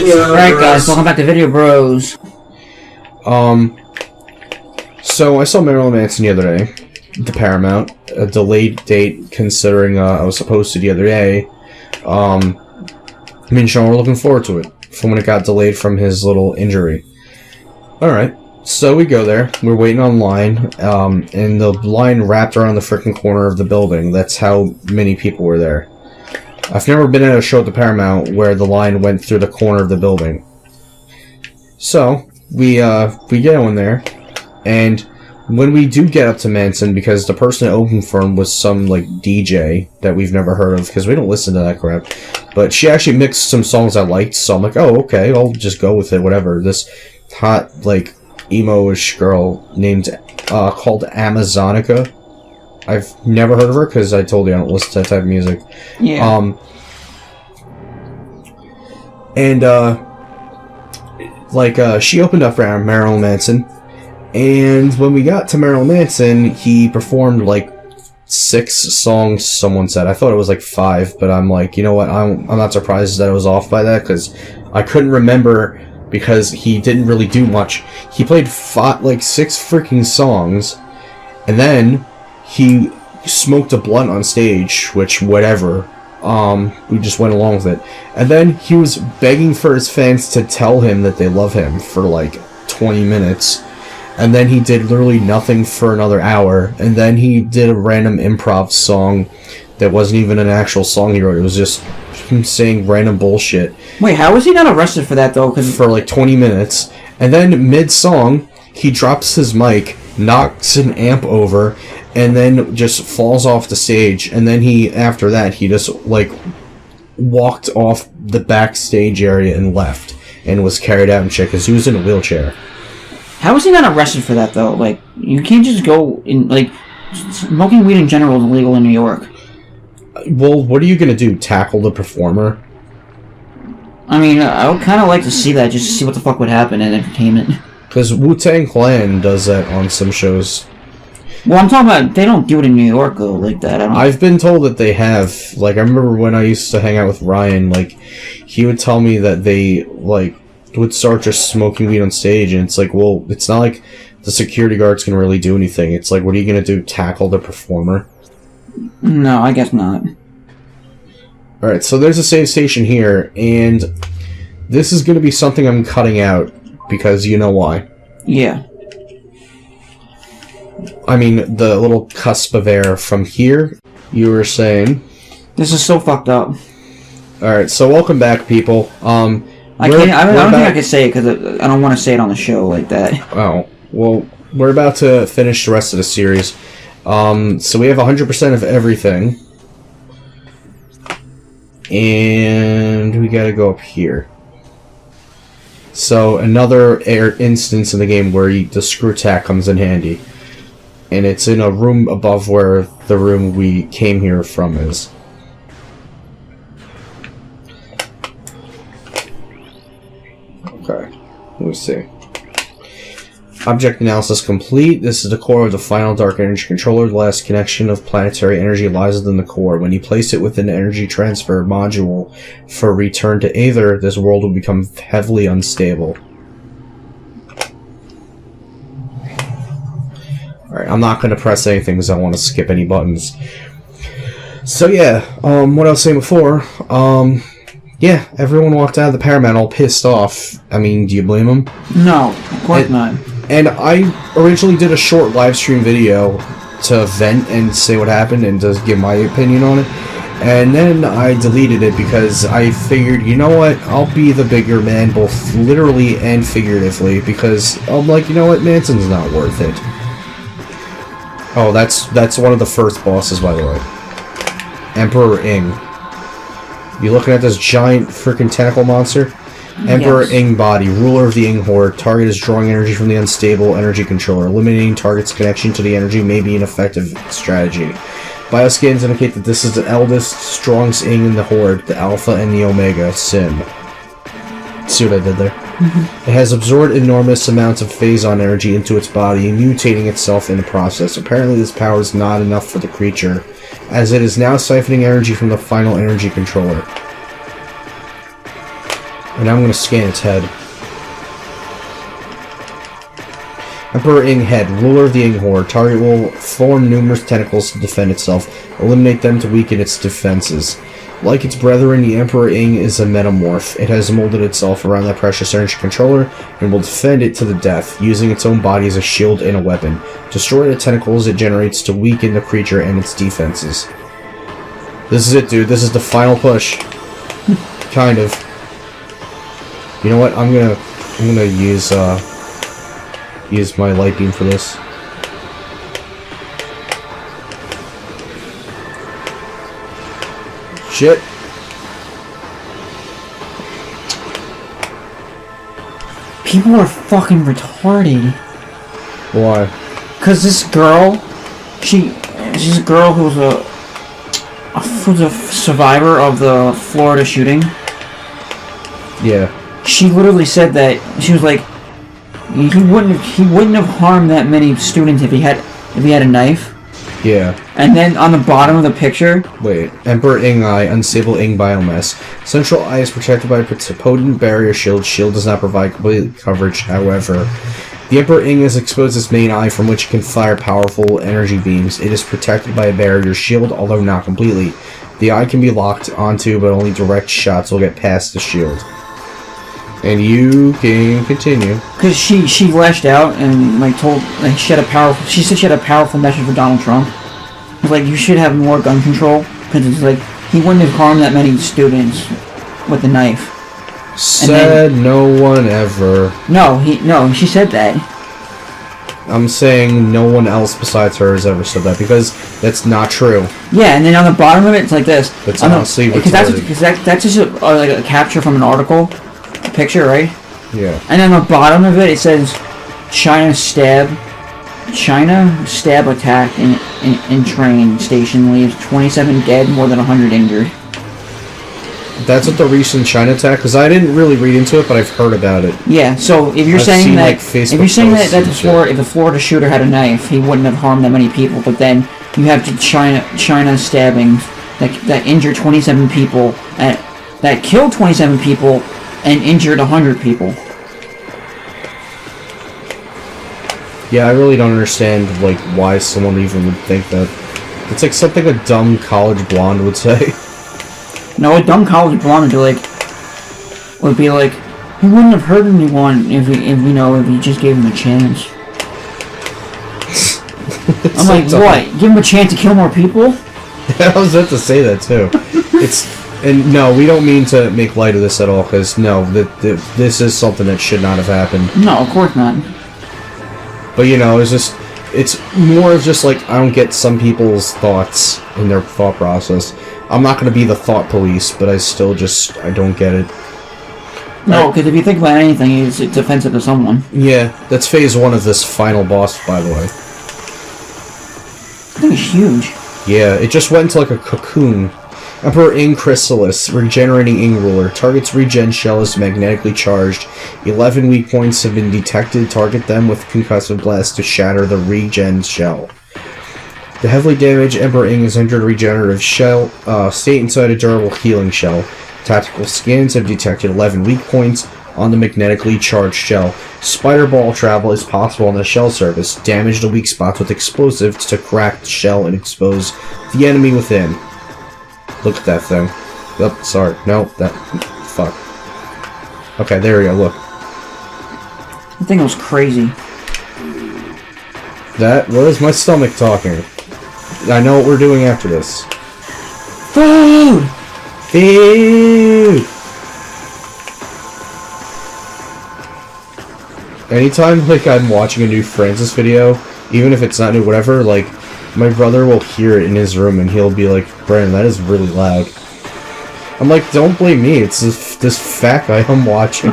Alright guys, welcome back to Video Bros. So I saw Marilyn Manson the other day, the Paramount, a delayed date considering I was supposed to the other day. Me and Sean were looking forward to it, from when it got delayed from his little injury. Alright, so we go there, we're waiting online, and the line wrapped around the frickin' corner of the building. That's how many people were there. I've never been at a show at the Paramount where the line went through the corner of the building. So, we get in there, and when we do get up to Manson, because the person that opened for him was some, like, DJ that we've never heard of, because we don't listen to that crap, but she actually mixed some songs I liked, so I'm like, oh, okay, I'll just go with it, whatever. This hot, like, emo-ish girl named, called Amazonica. I've never heard of her, because I told you I don't listen to that type of music. Yeah. She opened up for Marilyn Manson, and when we got to Marilyn Manson, he performed, like, 6 songs, someone said. I thought it was, like, 5, but I'm like, you know what, I'm not surprised that it was off by that, because I couldn't remember, because he didn't really do much. He played 6 freaking songs, and then he smoked a blunt on stage, which, whatever. We just went along with it. And then he was begging for his fans to tell him that they love him for, like, 20 minutes. And then he did literally nothing for another hour. And then he did a random improv song that wasn't even an actual song he wrote. It was just him saying random bullshit. Wait, how was he not arrested for that, though? For, like, 20 minutes. And then, mid-song, he drops his mic, knocks an amp over, and then just falls off the stage. And then after that, he just, like, walked off the backstage area and left. And was carried out and shit, because he was in a wheelchair. How was he not arrested for that, though? Like, you can't just go in, like, smoking weed in general is illegal in New York. Well, what are you gonna do, tackle the performer? I mean, I would kind of like to see that, just to see what the fuck would happen in entertainment. Because Wu-Tang Clan does that on some shows. Well, I'm talking about, they don't do it in New York, though, like that. I've been told that they have. Like, I remember when I used to hang out with Ryan, like, he would tell me that they, like, would start just smoking weed on stage, and it's like, well, it's not like the security guards can really do anything. It's like, what are you gonna do, tackle the performer? No, I guess not. Alright, so there's a save station here, and this is gonna be something I'm cutting out, because you know why. Yeah. I mean, the little cusp of air from here, you were saying. This is so fucked up. Alright, so welcome back, people. I don't think I can say it, because I don't want to say it on the show like that. Oh, well, we're about to finish the rest of the series. So we have 100% of everything. And we gotta go up here. So, another instance in the game where the screw tack comes in handy. And it's in a room above where the room we came here from is. Okay, let me see. Object analysis complete. This is the core of the final dark energy controller. The last connection of planetary energy lies within the core. When you place it within the energy transfer module for return to Aether, this world will become heavily unstable. Alright, I'm not going to press anything because I don't want to skip any buttons. So yeah, what I was saying before, yeah, everyone walked out of the Paramount all pissed off. I mean, do you blame them? No, of course not. And I originally did a short live stream video to vent and say what happened and just give my opinion on it. And then I deleted it because I figured, you know what, I'll be the bigger man, both literally and figuratively, because I'm like, you know what, Manson's not worth it. Oh, that's one of the first bosses, by the way. Emperor Ing. You looking at this giant freaking tentacle monster? Emperor Yes. Ing body, ruler of the Ing horde. Target is drawing energy from the unstable energy controller. Eliminating target's connection to the energy may be an effective strategy. Bioscans indicate that this is the eldest, strongest Ing in the horde, the Alpha and the Omega, Sim. See what I did there? It has absorbed enormous amounts of phazon energy into its body, mutating itself in the process. Apparently this power is not enough for the creature, as it is now siphoning energy from the final energy controller. And now I'm going to scan its head. Emperor Ing Head, ruler of the Ing Horde. Target will form numerous tentacles to defend itself. Eliminate them to weaken its defenses. Like its brethren, the Emperor Ing is a metamorph. It has molded itself around that precious energy controller and will defend it to the death, using its own body as a shield and a weapon. Destroy the tentacles it generates to weaken the creature and its defenses. This is it, dude. This is the final push. Kind of. You know what? I'm gonna use my light beam for this. Shit. People are fucking retarded. Why? Cause this girl, she's a girl who's a survivor of the Florida shooting. Yeah. She literally said that she was like, he wouldn't have harmed that many students if he had a knife. Yeah. And then on the bottom of the picture... Wait. Emperor Ing Eye, unstable Ing biomass. Central eye is protected by a potent barrier shield. Shield does not provide complete coverage, however. The Emperor Ing has exposed its main eye from which it can fire powerful energy beams. It is protected by a barrier shield, although not completely. The eye can be locked onto, but only direct shots will get past the shield. And you can continue. Because she lashed out and like she said she had a powerful message for Donald Trump. It was like, you should have more gun control, because it's like he wouldn't have harmed that many students with a knife. Said no one ever. No, she said that. I'm saying no one else besides her has ever said that, because that's not true. Yeah, and then on the bottom of it, it's like this. That's honestly retarded. Because that's just like a capture from an article. Picture, right? Yeah. And on the bottom of it says China stab attack in train station leaves 27 dead, more than 100 injured. That's what the recent China attack, because I didn't really read into it, but I've heard about it. Yeah, so if you're saying that if the Florida shooter had a knife, he wouldn't have harmed that many people, but then you have China stabbing that injured 27 people, that killed 27 people and injured 100 people. Yeah, I really don't understand like why someone even would think that. It's like something a dumb college blonde would say. No, a dumb college blonde would be like, he wouldn't have hurt anyone if he just gave him a chance. I'm like, what? Give him a chance to kill more people? I was about to say that too. And no, we don't mean to make light of this at all, because no, this is something that should not have happened. No, of course not. But it's more of just like, I don't get some people's thoughts in their thought process. I'm not going to be the thought police, but I don't get it. No, because if you think about anything, it's offensive to someone. Yeah, that's phase 1 of this final boss, by the way. That thing is huge. Yeah, it just went into like a cocoon. Emperor Ing Chrysalis, regenerating Ing ruler. Target's regen shell is magnetically charged. 11 weak points have been detected. Target them with concussive blast to shatter the regen shell. The heavily damaged Emperor Ing has entered a regenerative shell, state inside a durable healing shell. Tactical scans have detected 11 weak points on the magnetically charged shell. Spider ball travel is possible on the shell surface. Damage the weak spots with explosives to crack the shell and expose the enemy within. Look at that thing. Oh, sorry. No, that... Fuck. Okay, there we go, look. That thing was crazy. That was my stomach talking. I know what we're doing after this. Food! Food! Anytime, like, I'm watching a new Francis video, even if it's not new, whatever, like, my brother will hear it in his room and he'll be like, Brandon, that is really loud. I'm like, don't blame me, it's this fat guy I'm watching.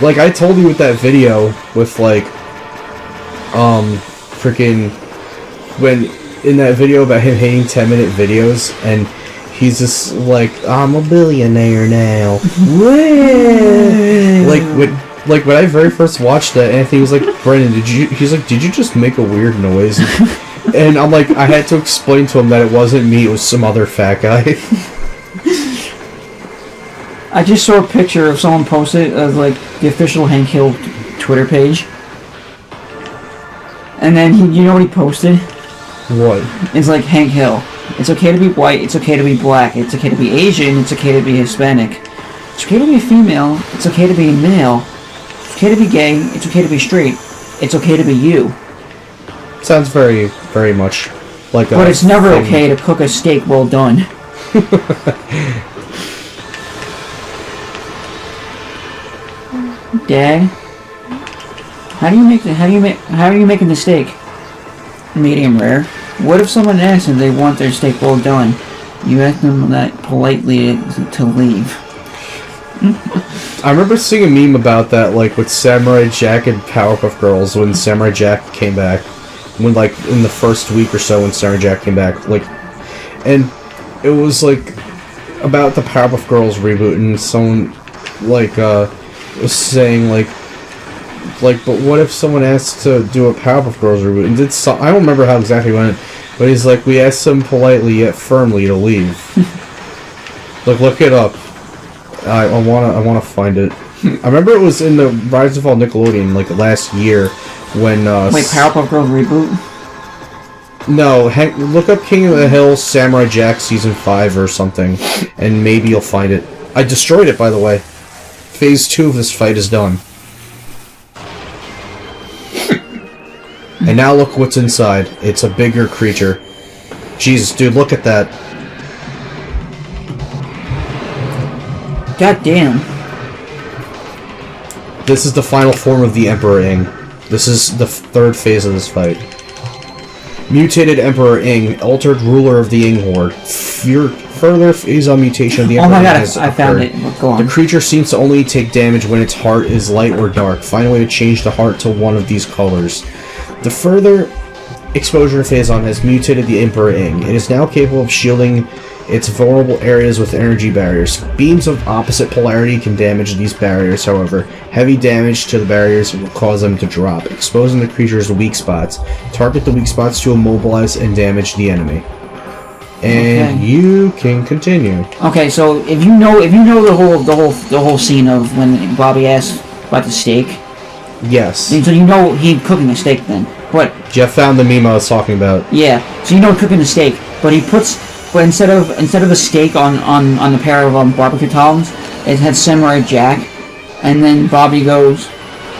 Like, I told you with that video with, like, freaking, when, in that video about him hating 10-minute videos, and he's just like, I'm a billionaire now. Like, when I very first watched that, Anthony was like, Brandon, he's like, did you just make a weird noise? And I'm like, I had to explain to him that it wasn't me, it was some other fat guy. I just saw a picture of someone posted of like the official Hank Hill Twitter page, and then you know what he posted? What? It's like Hank Hill. It's okay to be white. It's okay to be black. It's okay to be Asian. It's okay to be Hispanic. It's okay to be a female. It's okay to be a male. It's okay to be gay. It's okay to be straight. It's okay to be you. Sounds very, very much like a... But it's never okay to cook a steak well done. Dad, how are you making the steak? Medium rare. What if someone asks if they want their steak well done? You ask them that politely to leave. I remember seeing a meme about that, like, with Samurai Jack and Powerpuff Girls, when Samurai Jack came back. When, like, in the first week or so when Samurai Jack came back, like, and it was, like, about the Powerpuff Girls reboot, and someone, like, was saying, like, but what if someone asks to do a Powerpuff Girls reboot, and I don't remember how exactly it went, but he's like, we asked them politely yet firmly to leave. Like, look it up. I wanna find it. I remember it was in the Rise and Fall Nickelodeon, like, last year, when, Wait, Powerpuff Girls reboot? No, look up King of the Hill Samurai Jack Season 5 or something, and maybe you'll find it. I destroyed it, by the way. Phase 2 of this fight is done. And now look what's inside. It's a bigger creature. Jesus, dude, look at that. God damn. This is the final form of the Emperor Ing. This is the third phase of this fight. Mutated Emperor Ing, altered ruler of the Ing Horde. Further phase on mutation of the Emperor Ing. Oh my god, has I found it. Go on. The creature seems to only take damage when its heart is light or dark. Find a way to change the heart to one of these colors. The further exposure Phazon has mutated the Emperor Ing. It is now capable of shielding its vulnerable areas with energy barriers. Beams of opposite polarity can damage these barriers, however. Heavy damage to the barriers will cause them to drop, exposing the creature's weak spots. Target the weak spots to immobilize and damage the enemy. And okay. You can continue. Okay, so if you know the whole scene of when Bobby asked about the steak. Yes. And so you know he's cooking a steak then. But Jeff found the meme I was talking about. Yeah. So you know cooking a steak, but instead of the steak on the pair of barbecue tongs, it had Samurai Jack, and then Bobby goes,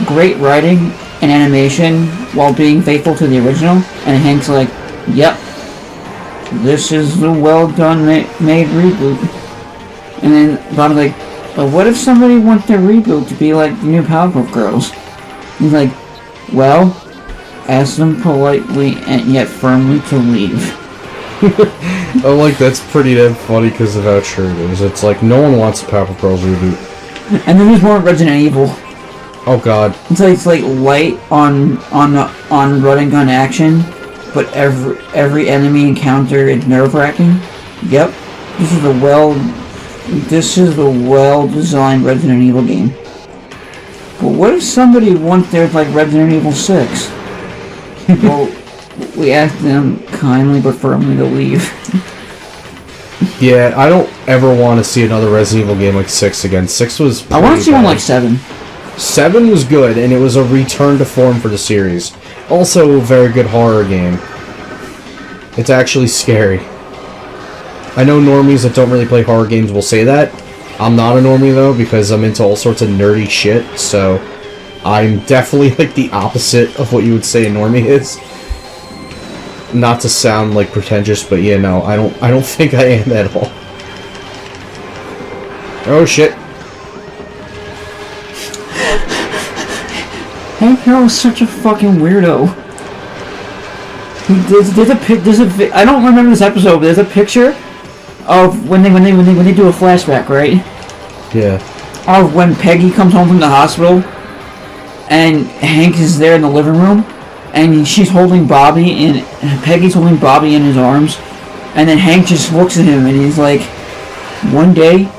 "Great writing and animation while being faithful to the original," and Hank's like, "Yep, this is the well done made reboot." And then Bobby's like, "But what if somebody wants their reboot to be like the new Powerpuff Girls?" He's like, "Well, ask them politely and yet firmly to leave." Oh, like, that's pretty damn funny because of how true it is. It's like, no one wants a Powerpuff Girls reboot. And then there's more Resident Evil. Oh god. It's like light on run and gun action, but every enemy encounter is nerve-wracking. Yep. This is the well designed Resident Evil game. But what if somebody wants their like Resident Evil 6? Well, we asked them kindly but firmly to leave. Yeah, I don't ever want to see another Resident Evil game like 6 again. 6 was I want to see one like 7. 7 was good, and it was a return to form for the series. Also, a very good horror game. It's actually scary. I know normies that don't really play horror games will say that. I'm not a normie, though, because I'm into all sorts of nerdy shit, so I'm definitely like the opposite of what you would say a normie is. Not to sound like pretentious, but yeah, no, I don't think I am at all. Oh shit. Hank Hill's such a fucking weirdo. I don't remember this episode, but there's a picture of when they do a flashback, right? Yeah. Of when Peggy comes home from the hospital, and Hank is there in the living room, and she's holding Bobby, and Peggy's holding Bobby in his arms, and then Hank just looks at him, and he's like, one day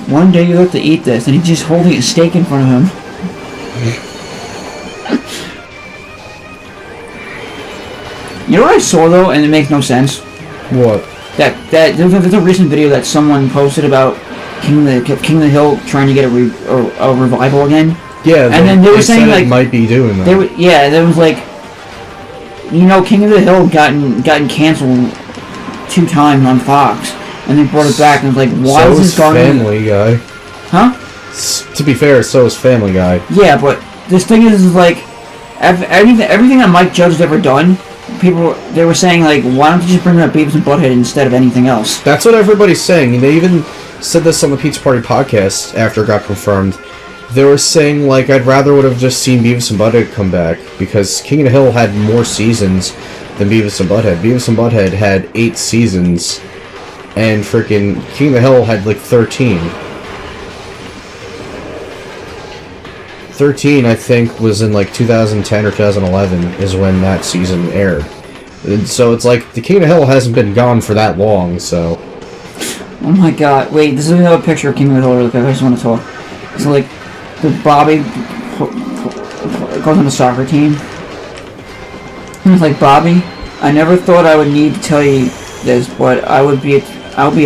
you have to eat this, and he's just holding a steak in front of him. You know what I saw though, and it makes no sense? What? That there's a recent video that someone posted about King of the Hill trying to get a revival again. Yeah, and then they were saying like it might be doing that. There was like, King of the Hill gotten canceled 2 times on Fox, and they brought it back, and it was like, why is this going? Family Guy. Huh? To be fair, so is Family Guy. Yeah, but this thing is like, everything that Mike Judge has ever done, they were saying like, why don't you just bring up Beavis and Butthead instead of anything else? That's what everybody's saying. They even said this on the Pizza Party podcast after it got confirmed. They were saying like, I'd rather would have just seen Beavis and Butthead come back, because King of the Hill had more seasons than Beavis and Butthead. Beavis and Butthead had 8 seasons, and freaking King of the Hill had like 13. 13, I think, was in like 2010 or 2011 is when that season aired. And so it's like, the King of the Hill hasn't been gone for that long, so... Oh my god, wait, this is another picture of King of the Hill really quick, I just want to talk. So like, the Bobby goes on the soccer team. And it's like, Bobby, I never thought I would need to tell you this, but I would be a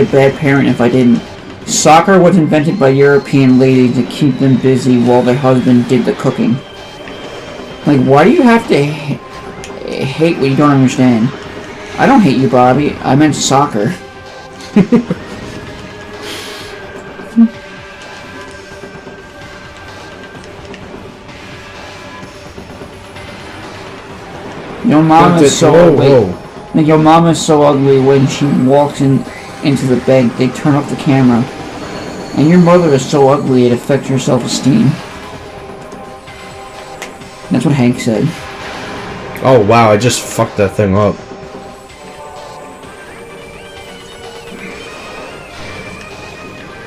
bad parent if I didn't. Soccer was invented by European ladies to keep them busy while their husband did the cooking. Like, why do you have to hate what you don't understand? I don't hate you, Bobby. I meant soccer. Your mom is so ugly. Like, your mom is so ugly when she walks into the bank, they turn off the camera. And your mother is so ugly it affects your self-esteem. That's what Hank said. Oh wow, I just fucked that thing up.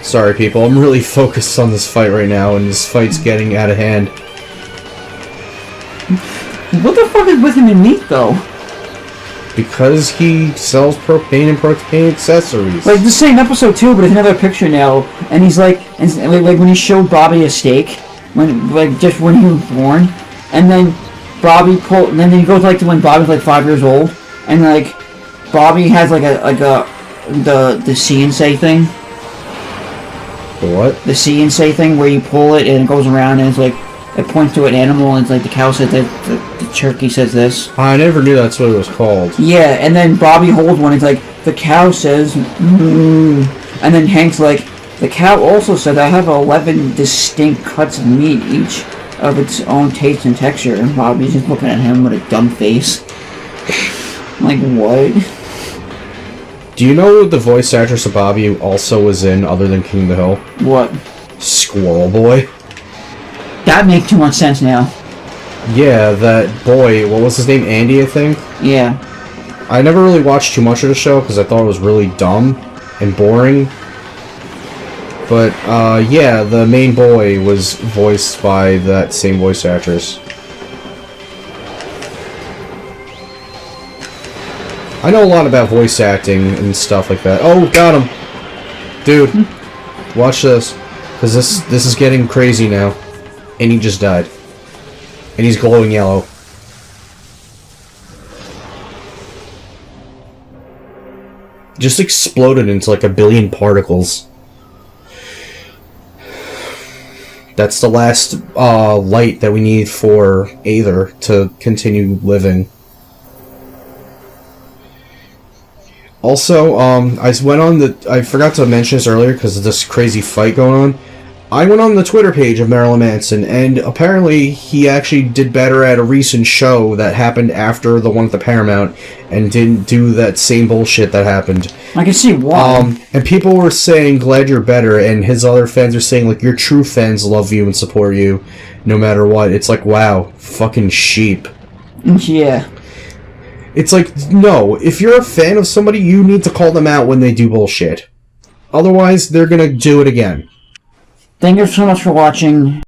Sorry people, I'm really focused on this fight right now, and this fight's getting out of hand. What the fuck is with him and Meat, though? Because he sells propane and propane accessories. Like, the same episode too, but it's another picture now, and he's like, like when he showed Bobby a steak, just when he was born, and then and then he goes like to when Bobby was like 5 years old, and like, Bobby has like the see and say thing. The what? The see and say thing, where you pull it and it goes around and it's like, it points to an animal, and it's like the cow said that, the turkey says this. I never knew that's what it was called. Yeah, and then Bobby holds one, it's like, the cow says, and then Hank's like, the cow also said, I have 11 distinct cuts of meat, each of its own taste and texture, and Bobby's just looking at him with a dumb face. Like, what? Do you know the voice actress of Bobby also was in, other than King of the Hill? What? Squirrel Boy. That makes too much sense now. Yeah, that boy, what was his name? Andy, I think? Yeah. I never really watched too much of the show because I thought it was really dumb and boring. But, yeah, the main boy was voiced by that same voice actress. I know a lot about voice acting and stuff like that. Oh, got him! Dude, watch this. Because this is getting crazy now. And he just died. And he's glowing yellow. Just exploded into like 1 billion particles. That's the last light that we need for Aether to continue living. Also, I forgot to mention this earlier because of this crazy fight going on. I went on the Twitter page of Marilyn Manson, and apparently he actually did better at a recent show that happened after the one at the Paramount, and didn't do that same bullshit that happened. I can see why. And people were saying, glad you're better, and his other fans are saying, like, your true fans love you and support you, no matter what. It's like, wow, fucking sheep. Yeah. It's like, no, if you're a fan of somebody, you need to call them out when they do bullshit. Otherwise, they're gonna do it again. Thank you so much for watching.